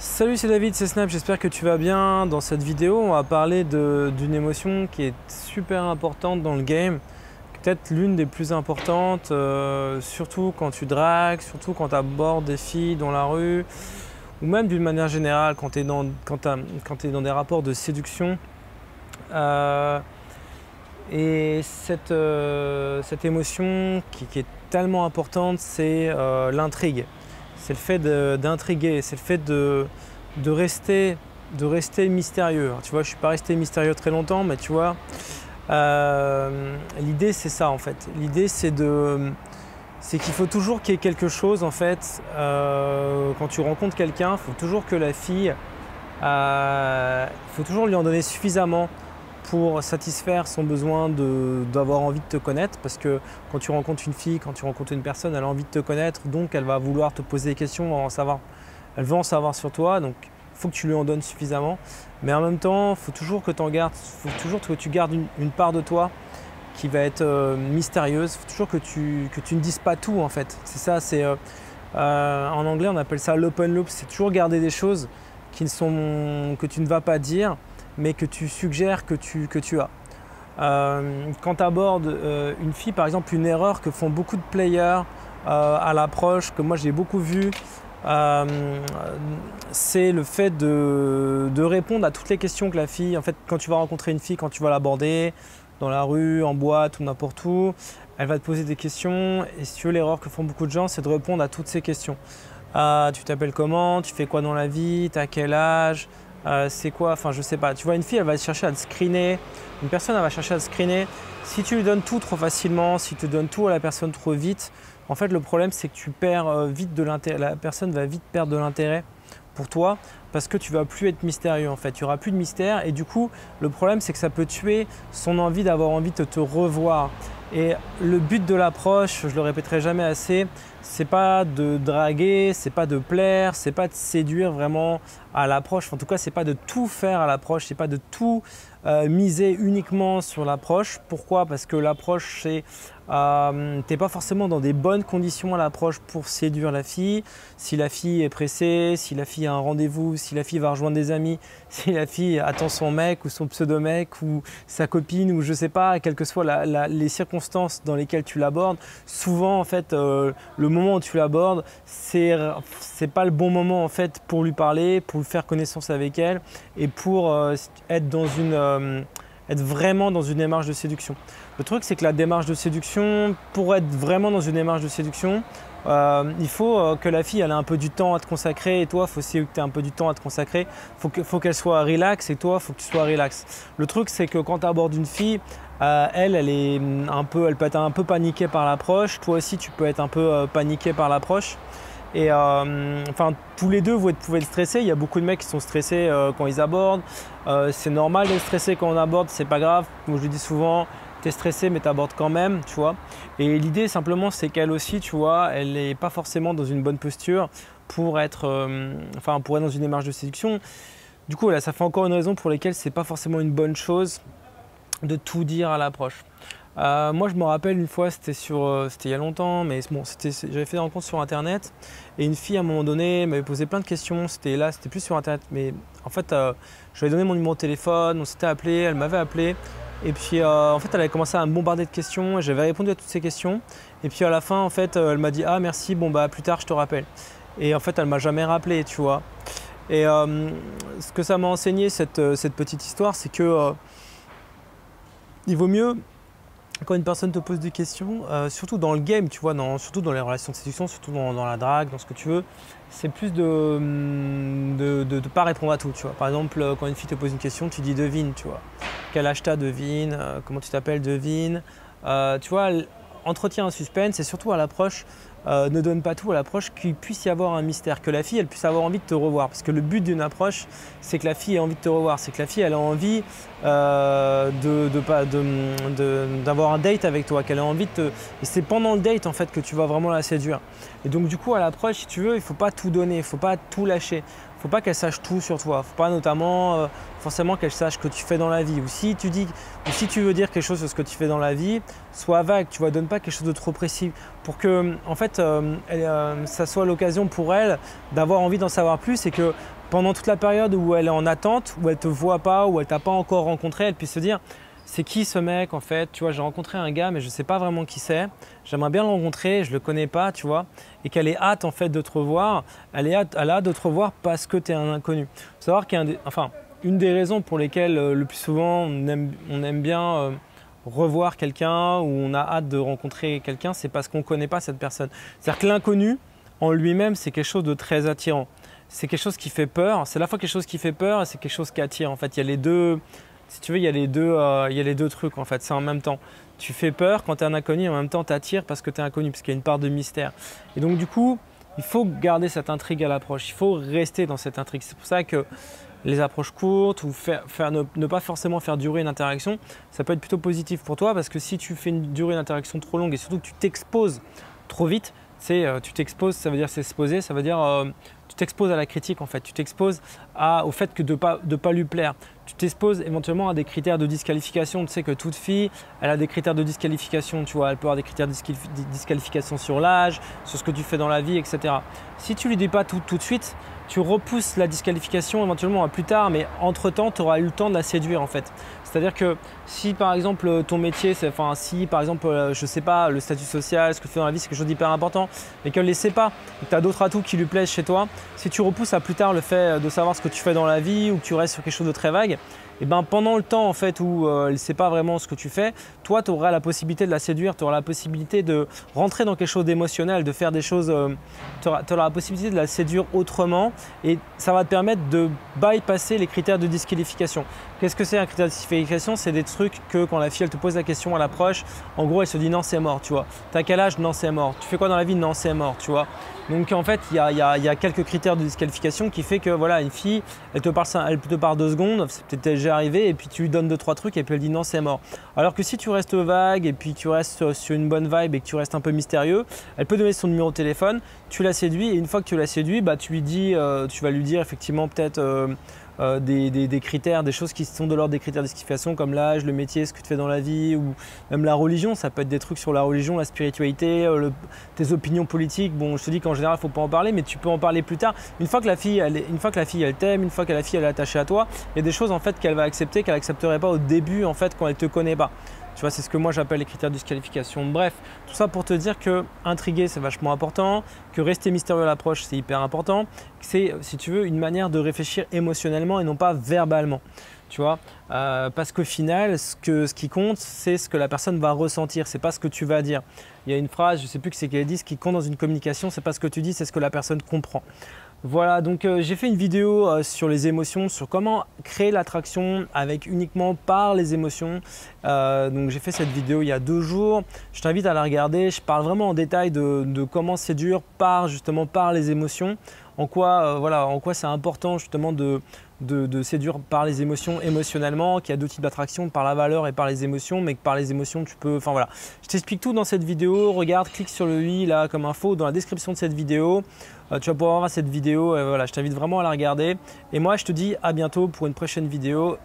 Salut, c'est David, c'est Snap, j'espère que tu vas bien. Dans cette vidéo, on va parler d'une émotion qui est super importante dans le game, peut-être l'une des plus importantes, surtout quand tu dragues, surtout quand tu abordes des filles dans la rue, ou même d'une manière générale quand tu es, dans des rapports de séduction. Et cette émotion qui est tellement importante, c'est l'intrigue. C'est le fait d'intriguer, c'est le fait de rester mystérieux. Alors, tu vois, je ne suis pas resté mystérieux très longtemps, mais tu vois, l'idée c'est ça en fait. L'idée c'est qu'il faut toujours qu'il y ait quelque chose en fait. Quand tu rencontres quelqu'un, il faut toujours que la fille, il faut toujours lui en donner suffisamment pour satisfaire son besoin d'avoir envie de te connaître, parce que quand tu rencontres une fille, quand tu rencontres une personne, elle a envie de te connaître, donc elle va vouloir te poser des questions, elle veut en savoir sur toi, donc il faut que tu lui en donnes suffisamment. Mais en même temps, il faut toujours que tu gardes une part de toi qui va être mystérieuse. Il faut toujours que tu ne dises pas tout en fait. C'est ça, en anglais on appelle ça l'open loop, c'est toujours garder des choses que tu ne vas pas dire, mais que tu suggères que tu as. Quand tu abordes une fille, par exemple, une erreur que font beaucoup de players à l'approche, que moi j'ai beaucoup vu, c'est le fait de répondre à toutes les questions que la fille, en fait, quand tu vas rencontrer une fille, quand tu vas l'aborder, dans la rue, en boîte ou n'importe où, elle va te poser des questions, et si tu veux, l'erreur que font beaucoup de gens, c'est de répondre à toutes ces questions. Tu t'appelles comment? Tu fais quoi dans la vie? Tu as quel âge? C'est quoi? Enfin, je sais pas. Tu vois, une fille, elle va chercher à te screener. Une personne, elle va chercher à te screener. Si tu lui donnes tout trop facilement, si tu donnes tout à la personne trop vite, en fait, le problème, c'est que tu perds vite de l'intérêt. La personne va vite perdre de l'intérêt pour toi parce que tu vas plus être mystérieux. En fait, il n'y aura plus de mystère. Et du coup, le problème, c'est que ça peut tuer son envie d'avoir envie de te revoir. Et le but de l'approche, je le répéterai jamais assez, c'est pas de draguer, c'est pas de plaire, c'est pas de séduire vraiment à l'approche. En tout cas, c'est pas de tout faire à l'approche, c'est pas de tout miser uniquement sur l'approche. Pourquoi? Parce que l'approche, c'est t'es pas forcément dans des bonnes conditions à l'approche pour séduire la fille. Si la fille est pressée, si la fille a un rendez-vous, si la fille va rejoindre des amis, si la fille attend son mec ou son pseudo-mec ou sa copine ou je sais pas, quelles que soient les circonstances dans lesquelles tu l'abordes, souvent en fait le moment où tu l'abordes, c'est pas le bon moment en fait pour lui parler, pour faire connaissance avec elle et pour être vraiment dans une démarche de séduction. Le truc, c'est que la démarche de séduction, pour être vraiment dans une démarche de séduction, il faut que la fille elle ait un peu du temps à te consacrer et toi, il faut aussi que tu aies un peu du temps à te consacrer. Il faut qu'elle soit relax et toi, il faut que tu sois relax. Le truc, c'est que quand tu abordes une fille, elle peut être un peu paniquée par l'approche. Toi aussi, tu peux être un peu paniqué par l'approche. Et enfin, tous les deux, vous pouvez être stressés. Il y a beaucoup de mecs qui sont stressés quand ils abordent. C'est normal d'être stressé quand on aborde, c'est pas grave. Moi, je le dis souvent, tu es stressé, mais tu abordes quand même, tu vois. Et l'idée, simplement, c'est qu'elle aussi, tu vois, elle n'est pas forcément dans une bonne posture pour être dans une démarche de séduction. Du coup, voilà, ça fait encore une raison pour laquelle c'est pas forcément une bonne chose de tout dire à l'approche. Moi, je me rappelle une fois, c'était il y a longtemps, mais bon, j'avais fait des rencontres sur Internet et une fille à un moment donné m'avait posé plein de questions. C'était plus sur Internet, mais en fait, je lui ai donné mon numéro de téléphone, on s'était appelé, elle m'avait appelé et puis en fait, elle avait commencé à me bombarder de questions et j'avais répondu à toutes ces questions. Et puis à la fin, en fait, elle m'a dit ah merci, bon bah plus tard je te rappelle. Et en fait, elle m'a jamais rappelé, tu vois. Et ce que ça m'a enseigné cette petite histoire, c'est que il vaut mieux. Quand une personne te pose des questions, surtout dans le game, tu vois, surtout dans les relations de séduction, surtout dans la drague, dans ce que tu veux, c'est plus de ne pas répondre à tout, tu vois. Par exemple, quand une fille te pose une question, tu dis devine, tu vois. Quel âge t'as, devine, comment tu t'appelles, devine. Tu vois, entretient un suspense et surtout à l'approche, ne donne pas tout à l'approche, qu'il puisse y avoir un mystère, que la fille elle puisse avoir envie de te revoir. Parce que le but d'une approche, c'est que la fille ait envie de te revoir, c'est que la fille elle a envie d'avoir un date avec toi, qu'elle a envie de te… Et c'est pendant le date en fait que tu vas vraiment la séduire. Et donc du coup à l'approche, si tu veux, il ne faut pas tout donner, il ne faut pas tout lâcher. Il faut pas qu'elle sache tout sur toi. Faut pas notamment forcément qu'elle sache ce que tu fais dans la vie. Ou si tu veux dire quelque chose sur ce que tu fais dans la vie, sois vague, tu vois, donne pas quelque chose de trop précis pour que en fait ça soit l'occasion pour elle d'avoir envie d'en savoir plus et que pendant toute la période où elle est en attente, où elle te voit pas, où elle t'a pas encore rencontré, elle puisse se dire c'est qui ce mec en fait, tu vois, j'ai rencontré un gars mais je ne sais pas vraiment qui c'est, j'aimerais bien le rencontrer, je le connais pas, tu vois, et qu'elle ait hâte en fait de te revoir, elle a hâte de te revoir parce que tu es un inconnu. Il faut savoir une des raisons pour lesquelles le plus souvent on aime bien revoir quelqu'un ou on a hâte de rencontrer quelqu'un, c'est parce qu'on ne connaît pas cette personne. C'est-à-dire que l'inconnu en lui-même, c'est quelque chose de très attirant. C'est quelque chose qui fait peur, c'est à la fois quelque chose qui fait peur et c'est quelque chose qui attire. En fait, il y a les deux. Si tu veux, il y a les deux trucs en fait, c'est en même temps. Tu fais peur quand tu es un inconnu, en même temps tu attires parce que tu es inconnu, parce qu'il y a une part de mystère. Et donc du coup, il faut garder cette intrigue à l'approche, il faut rester dans cette intrigue. C'est pour ça que les approches courtes ou ne pas forcément faire durer une interaction, ça peut être plutôt positif pour toi parce que si tu fais durer une interaction trop longue et surtout que tu t'exposes trop vite, tu t'exposes, ça veut dire s'exposer, ça veut dire tu t'exposes à la critique en fait, tu t'exposes au fait que de pas lui plaire. Tu t'exposes éventuellement à des critères de disqualification. Tu sais que toute fille, elle a des critères de disqualification, tu vois, elle peut avoir des critères de disqualification sur l'âge, sur ce que tu fais dans la vie, etc. Si tu lui dis pas tout de suite, tu repousses la disqualification éventuellement à plus tard, mais entre-temps, tu auras eu le temps de la séduire en fait. C'est-à-dire que si par exemple ton métier, si par exemple, je sais pas, le statut social, ce que tu fais dans la vie, c'est quelque chose d'hyper important, mais qu'elle ne le sait pas, et que tu as d'autres atouts qui lui plaisent chez toi, si tu repousses à plus tard le fait de savoir ce que tu fais dans la vie ou que tu restes sur quelque chose de très vague, et ben pendant le temps en fait où elle ne sait pas vraiment ce que tu fais, toi tu auras la possibilité de la séduire, tu auras la possibilité de rentrer dans quelque chose d'émotionnel, de faire des choses, tu auras la possibilité de la séduire autrement et ça va te permettre de bypasser les critères de disqualification. Qu'est-ce que c'est un critère de disqualification? C'est des trucs que quand la fille elle te pose la question à l'approche, en gros elle se dit non c'est mort, tu vois. T'as quel âge? Non c'est mort. Tu fais quoi dans la vie? Non c'est mort, tu vois. Donc en fait il y a quelques critères de disqualification qui fait que voilà une fille elle te parle 2 secondes, c'est peut-être déjà arrivé et puis tu lui donnes 2-3 trucs et puis elle dit non c'est mort. Alors que si tu restes vague et puis tu restes sur une bonne vibe et que tu restes un peu mystérieux, elle peut donner son numéro de téléphone, tu la séduis et une fois que tu la séduis, bah, tu vas lui dire effectivement peut-être des critères, des choses qui sont de l'ordre des critères de disqualification comme l'âge, le métier, ce que tu fais dans la vie ou même la religion. Ça peut être des trucs sur la religion, la spiritualité, tes opinions politiques. Bon, je te dis qu'en général, il ne faut pas en parler, mais tu peux en parler plus tard. Une fois que la fille, elle t'aime, une fois que la fille elle est attachée à toi, il y a des choses en fait qu'elle va accepter, qu'elle n'accepterait pas au début en fait quand elle ne te connaît pas. Tu vois, c'est ce que moi j'appelle les critères de disqualification. Bref, tout ça pour te dire que intriguer c'est vachement important, que rester mystérieux à l'approche c'est hyper important, que c'est, si tu veux, une manière de réfléchir émotionnellement et non pas verbalement. Tu vois, parce qu'au final, ce qui compte, c'est ce que la personne va ressentir, c'est pas ce que tu vas dire. Il y a une phrase, je ne sais plus que c'est qu'elle dit, ce qui compte dans une communication, c'est pas ce que tu dis, c'est ce que la personne comprend. Voilà, donc j'ai fait une vidéo sur les émotions, sur comment créer l'attraction avec uniquement par les émotions. Donc j'ai fait cette vidéo il y a 2 jours. Je t'invite à la regarder. Je parle vraiment en détail de comment séduire justement par les émotions. En quoi c'est important justement de séduire par les émotions émotionnellement, qu'il y a 2 types d'attractions, par la valeur et par les émotions, mais que par les émotions tu peux, enfin voilà. Je t'explique tout dans cette vidéo, regarde, clique sur le i là comme info dans la description de cette vidéo. Tu vas pouvoir voir cette vidéo, voilà, je t'invite vraiment à la regarder. Et moi je te dis à bientôt pour une prochaine vidéo.